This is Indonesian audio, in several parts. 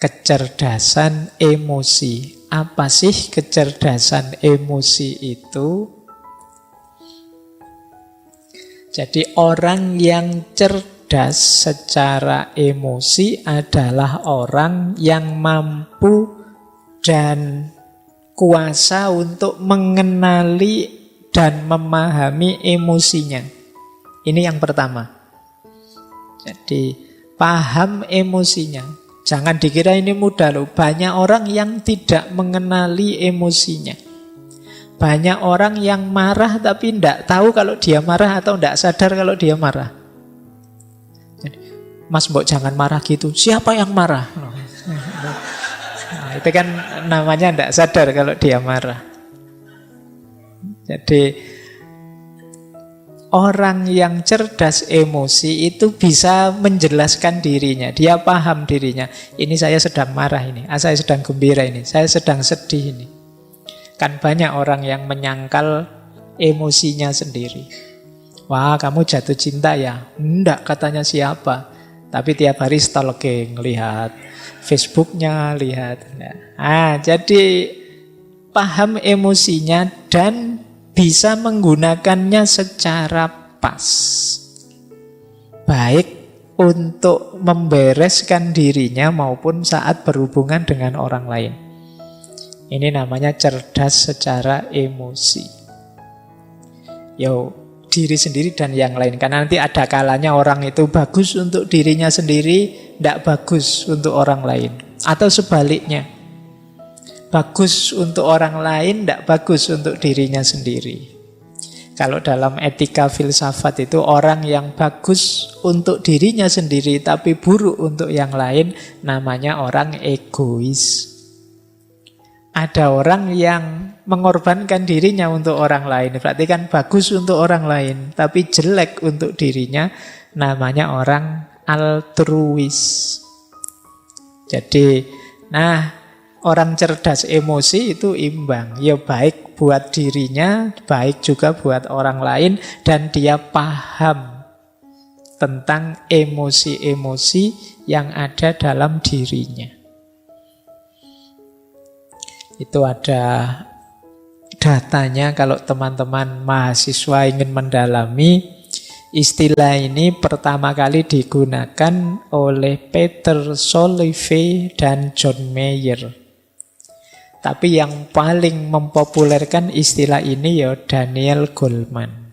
kecerdasan emosi. Apa sih kecerdasan emosi itu? Jadi orang yang cerdas secara emosi adalah orang yang mampu dan kuasa untuk mengenali dan memahami emosinya. Ini yang pertama. Jadi paham emosinya. Jangan dikira ini mudah loh. Banyak orang yang tidak mengenali emosinya. Banyak orang yang marah tapi tidak tahu kalau dia marah atau tidak sadar kalau dia marah. Jadi, Mas mbok jangan marah gitu. Siapa yang marah? Nah, itu kan namanya tidak sadar kalau dia marah. Jadi orang yang cerdas emosi itu bisa menjelaskan dirinya. Dia paham dirinya. Ini saya sedang marah ini. Saya sedang gembira ini. Saya sedang sedih ini. Kan banyak orang yang menyangkal emosinya sendiri. Wah, kamu jatuh cinta ya? Enggak, katanya siapa. Tapi tiap hari stalking, lihat Facebooknya, lihat. Jadi paham emosinya dan bisa menggunakannya secara pas. Baik untuk membereskan dirinya maupun saat berhubungan dengan orang lain. Ini namanya cerdas secara emosi. Diri sendiri dan yang lain. Karena nanti ada kalanya orang itu bagus untuk dirinya sendiri, tidak bagus untuk orang lain. Atau sebaliknya. Bagus untuk orang lain, tidak bagus untuk dirinya sendiri. Kalau dalam etika filsafat itu orang yang bagus untuk dirinya sendiri tapi buruk untuk yang lain namanya orang egois. Ada orang yang mengorbankan dirinya untuk orang lain, berarti kan bagus untuk orang lain tapi jelek untuk dirinya, namanya orang altruis. Jadi, orang cerdas emosi itu imbang. Ya baik buat dirinya, baik juga buat orang lain. Dan dia paham tentang emosi-emosi yang ada dalam dirinya. Itu ada datanya kalau teman-teman mahasiswa ingin mendalami. Istilah ini pertama kali digunakan oleh Peter Salovey dan John Mayer. Tapi yang paling mempopulerkan istilah ini ya Daniel Goleman.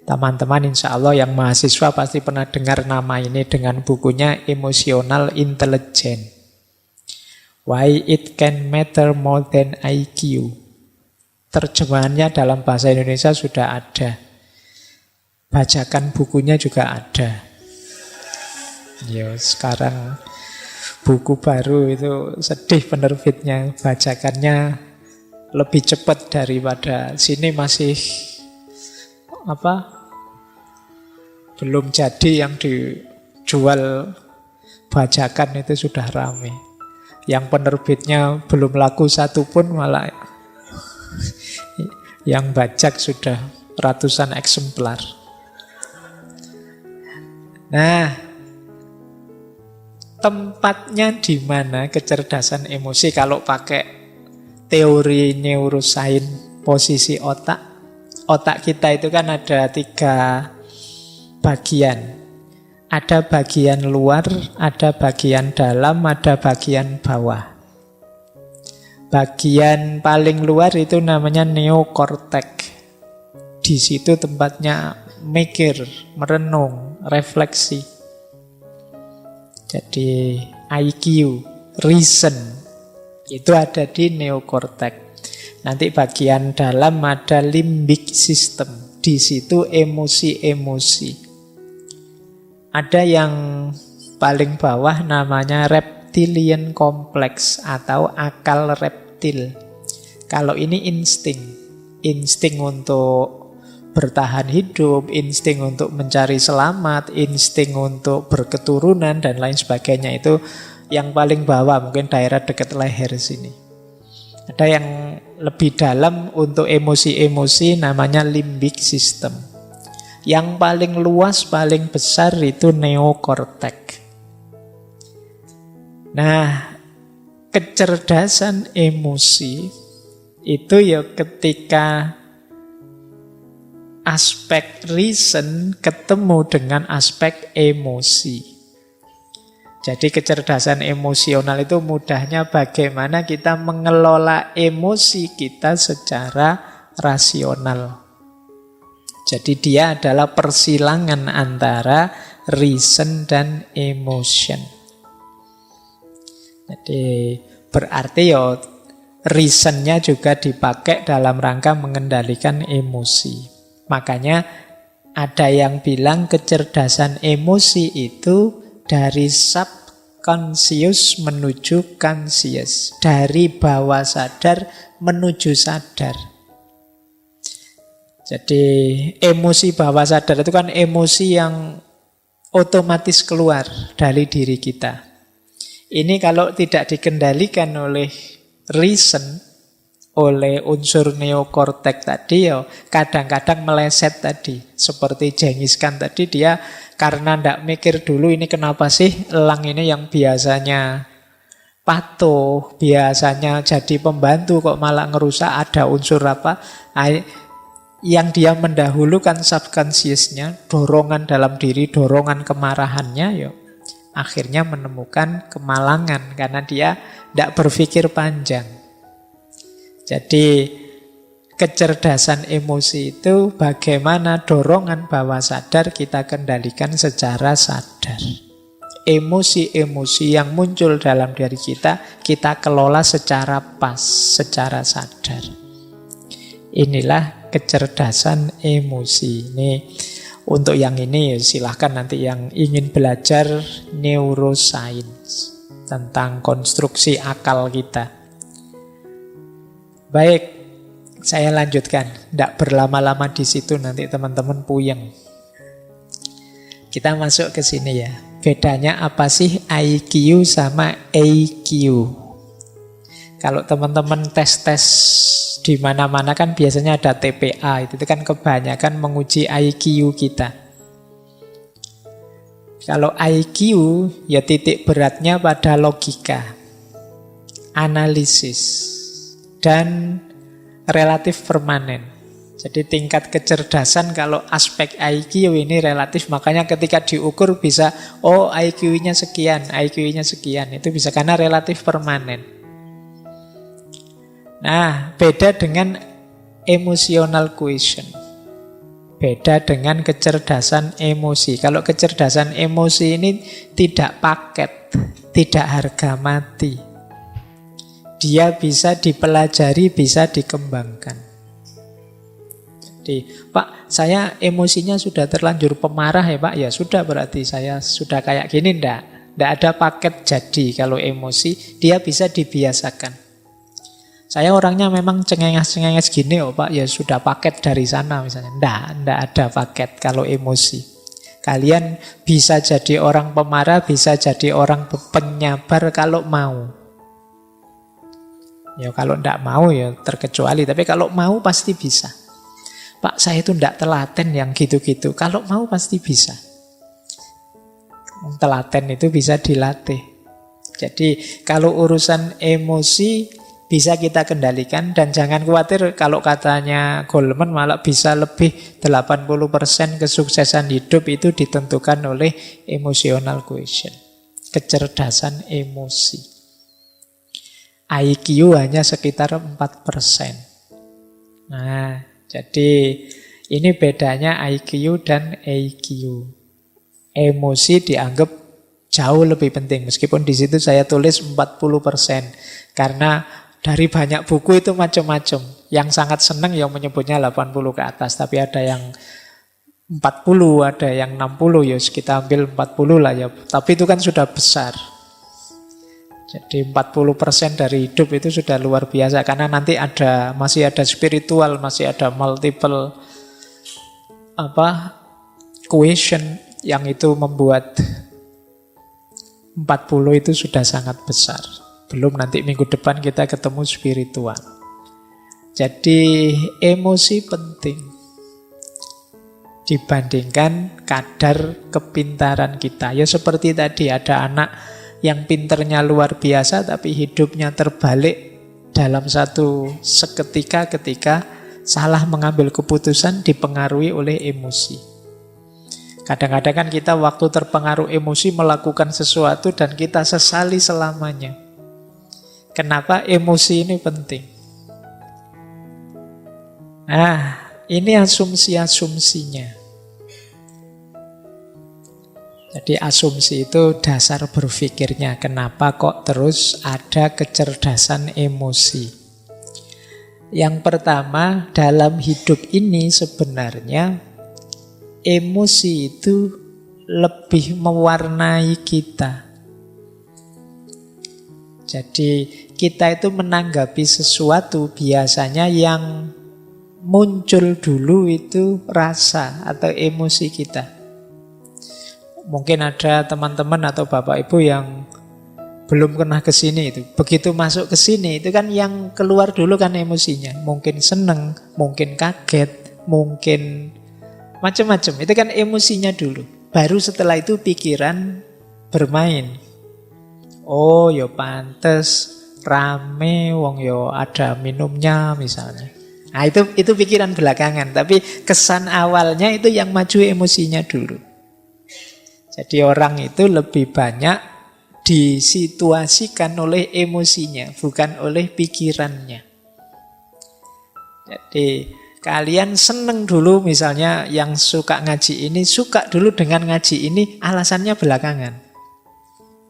Teman-teman insya Allah yang mahasiswa pasti pernah dengar nama ini dengan bukunya Emotional Intelligence. Why it can matter more than IQ. Terjemahannya dalam bahasa Indonesia sudah ada. Bajakan bukunya juga ada. Sekarang buku baru itu sedih penerbitnya. Bajakannya lebih cepat daripada sini masih belum jadi yang dijual bajakan itu sudah rame. Yang penerbitnya belum laku satu pun malah yang bajak sudah ratusan eksemplar. Tempatnya di mana kecerdasan emosi kalau pakai teori neuroscience posisi otak? Otak kita itu kan ada 3 bagian. Ada bagian luar, ada bagian dalam, ada bagian bawah. Bagian paling luar itu namanya neokortek. Di situ tempatnya mikir, merenung, refleksi. Jadi IQ, reason, itu ada di neokortek. Nanti bagian dalam ada limbic system. Di situ emosi-emosi. Ada yang paling bawah namanya reptilian complex atau akal reptil. Kalau ini insting. Insting untuk bertahan hidup, insting untuk mencari selamat, insting untuk berketurunan, dan lain sebagainya. Itu yang paling bawah, mungkin daerah dekat leher sini. Ada yang lebih dalam untuk emosi-emosi namanya limbic system. Yang paling luas, paling besar itu neokortek. kecerdasan emosi itu ya ketika aspek reason ketemu dengan aspek emosi. Jadi kecerdasan emosional itu mudahnya bagaimana kita mengelola emosi kita secara rasional. Jadi dia adalah persilangan antara reason dan emotion. Jadi berarti ya reasonnya juga dipakai dalam rangka mengendalikan emosi. Makanya ada yang bilang kecerdasan emosi itu dari subconscious menuju conscious. Dari bawah sadar menuju sadar. Jadi emosi bawah sadar itu kan emosi yang otomatis keluar dari diri kita. Ini kalau tidak dikendalikan oleh reason, oleh unsur neokortek tadi ya kadang-kadang meleset tadi. Seperti Genghis Khan tadi, dia karena tidak mikir dulu ini kenapa sih elang ini yang biasanya patuh, biasanya jadi pembantu kok malah ngerusak, ada unsur apa. Yang dia mendahulukan subconsciousnya, dorongan dalam diri, dorongan kemarahannya, ya akhirnya menemukan kemalangan karena dia tidak berpikir panjang. Jadi kecerdasan emosi itu bagaimana dorongan bawah sadar kita kendalikan secara sadar. Emosi-emosi yang muncul dalam diri kita kelola secara pas, secara sadar. Inilah kecerdasan emosi. Ini untuk yang ini silahkan nanti yang ingin belajar neuroscience tentang konstruksi akal kita. Baik, saya lanjutkan. Tidak berlama-lama di situ nanti teman-teman puyeng. Kita masuk ke sini ya. Bedanya apa sih IQ sama AQ? Kalau teman-teman tes-tes di mana-mana kan biasanya ada TPA, itu kan kebanyakan menguji IQ kita. Kalau IQ ya titik beratnya pada logika, analisis, dan relatif permanen. Jadi tingkat kecerdasan kalau aspek IQ ini relatif, makanya ketika diukur bisa, oh IQ-nya sekian, IQ-nya sekian, itu bisa karena relatif permanen. Nah, beda dengan emotional quotient. Beda dengan kecerdasan emosi. Kalau kecerdasan emosi ini tidak paket, tidak harga mati. Dia bisa dipelajari, bisa dikembangkan. Jadi, Pak, saya emosinya sudah terlanjur pemarah ya Pak. Ya sudah, berarti saya sudah kayak gini. Tidak ada paket jadi kalau emosi. Dia bisa dibiasakan. Saya orangnya memang cengenges-cengenges gini oh Pak. Ya sudah paket dari sana misalnya. Tidak ada paket kalau emosi. Kalian bisa jadi orang pemarah, bisa jadi orang penyabar kalau mau. Ya kalau tidak mau ya terkecuali, tapi kalau mau pasti bisa. Pak, saya itu tidak telaten yang gitu-gitu. Kalau mau pasti bisa. Telaten itu bisa dilatih. Jadi kalau urusan emosi bisa kita kendalikan, dan jangan khawatir kalau katanya Goleman malah bisa lebih 80% kesuksesan hidup itu ditentukan oleh emotional quotient, kecerdasan emosi. IQ hanya sekitar 4%. Nah, jadi ini bedanya IQ dan AQ. Emosi dianggap jauh lebih penting, meskipun di situ saya tulis 40%. Karena dari banyak buku itu macam-macam. Yang sangat senang yang menyebutnya 80 ke atas, tapi ada yang 40, ada yang 60, ya kita ambil 40 lah ya. Tapi itu kan sudah besar. Jadi 40% dari hidup itu sudah luar biasa, karena nanti masih ada spiritual, masih ada multiple quotient yang itu membuat 40 itu sudah sangat besar. Belum nanti minggu depan kita ketemu spiritual. Jadi emosi penting dibandingkan kadar kepintaran kita. Ya seperti tadi ada anak yang pinternya luar biasa tapi hidupnya terbalik dalam satu seketika ketika salah mengambil keputusan dipengaruhi oleh emosi. Kadang-kadang kan kita waktu terpengaruh emosi melakukan sesuatu dan kita sesali selamanya. Kenapa emosi ini penting? Nah, ini asumsi-asumsinya. Jadi asumsi itu dasar berpikirnya. Kenapa kok terus ada kecerdasan emosi? Yang pertama, dalam hidup ini sebenarnya emosi itu lebih mewarnai kita. Jadi kita itu menanggapi sesuatu biasanya yang muncul dulu itu rasa atau emosi kita. Mungkin ada teman-teman atau bapak ibu yang belum pernah ke sini itu. Begitu masuk ke sini itu kan yang keluar dulu kan emosinya. Mungkin seneng, mungkin kaget, mungkin macam-macam. Itu kan emosinya dulu. Baru setelah itu pikiran bermain. Oh, yo pantes rame wong yo ada minumnya misalnya. Nah, itu pikiran belakangan, tapi kesan awalnya itu yang maju emosinya dulu. Jadi orang itu lebih banyak disituasikan oleh emosinya, bukan oleh pikirannya. Jadi kalian seneng dulu misalnya yang suka ngaji ini, suka dulu dengan ngaji ini, alasannya belakangan.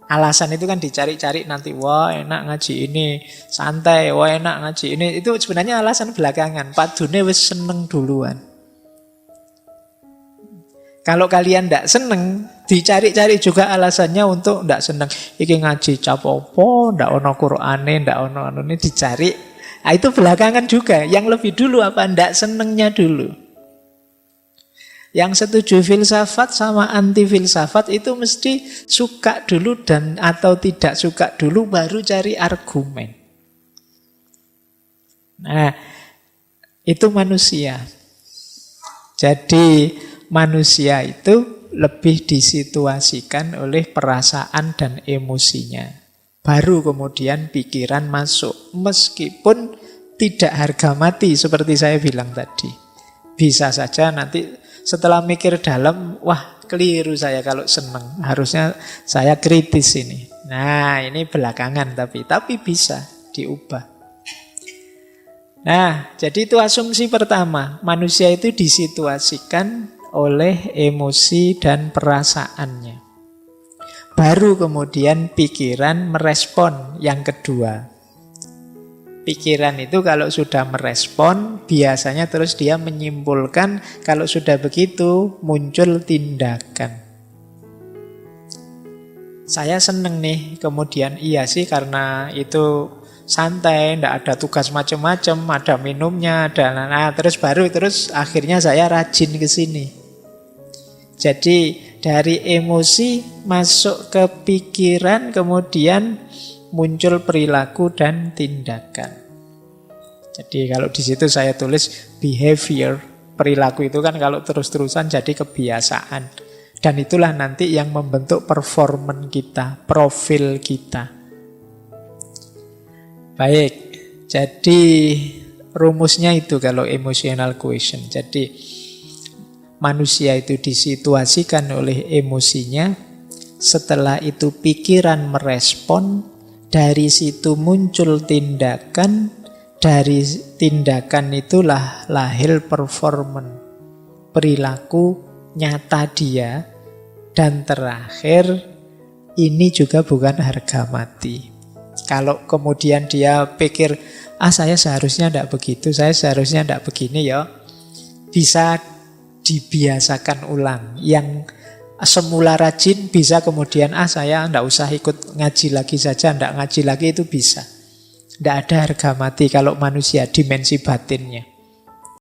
Alasan itu kan dicari-cari nanti, wah enak ngaji ini, santai, wah enak ngaji ini. Itu sebenarnya alasan belakangan, padune wis seneng duluan. Kalau kalian tidak seneng, dicari-cari juga alasannya untuk tidak seneng. Iki ngaji capopo, tidak ono Qur'ane, tidak ono ini dicari. Nah, itu belakangan juga. Yang lebih dulu apa? Tidak senengnya dulu. Yang setuju filsafat sama anti filsafat itu mesti suka dulu dan atau tidak suka dulu baru cari argumen. Nah, itu manusia. Jadi manusia itu lebih disituasikan oleh perasaan dan emosinya. Baru kemudian pikiran masuk. Meskipun tidak harga mati seperti saya bilang tadi. Bisa saja nanti setelah mikir dalam, wah keliru saya kalau seneng. Harusnya saya kritis ini. Nah ini belakangan tapi bisa diubah. Nah jadi itu asumsi pertama. Manusia itu disituasikan oleh emosi dan perasaannya. Baru kemudian pikiran merespon yang kedua. Pikiran itu kalau sudah merespon, biasanya terus dia menyimpulkan, kalau sudah begitu muncul tindakan. Saya seneng nih, kemudian iya sih karena itu santai, tidak ada tugas macam-macam, ada minumnya, terus akhirnya saya rajin ke sini. Jadi dari emosi masuk ke pikiran, kemudian muncul perilaku dan tindakan. Jadi kalau di situ saya tulis behavior, perilaku itu kan kalau terus-terusan jadi kebiasaan. Dan itulah nanti yang membentuk performan kita, profil kita. Baik, jadi rumusnya itu kalau emotional quotient. Jadi manusia itu disituasikan oleh emosinya, setelah itu pikiran merespon, dari situ muncul tindakan, dari tindakan itulah lahir performan, perilaku nyata dia, dan terakhir ini juga bukan harga mati. Kalau kemudian dia pikir, saya seharusnya tidak begitu, saya seharusnya tidak begini ya, bisa dibiasakan ulang. Yang semula rajin bisa kemudian saya tidak usah ikut ngaji lagi saja, tidak ngaji lagi, itu bisa. Tidak ada harga mati kalau manusia, dimensi batinnya.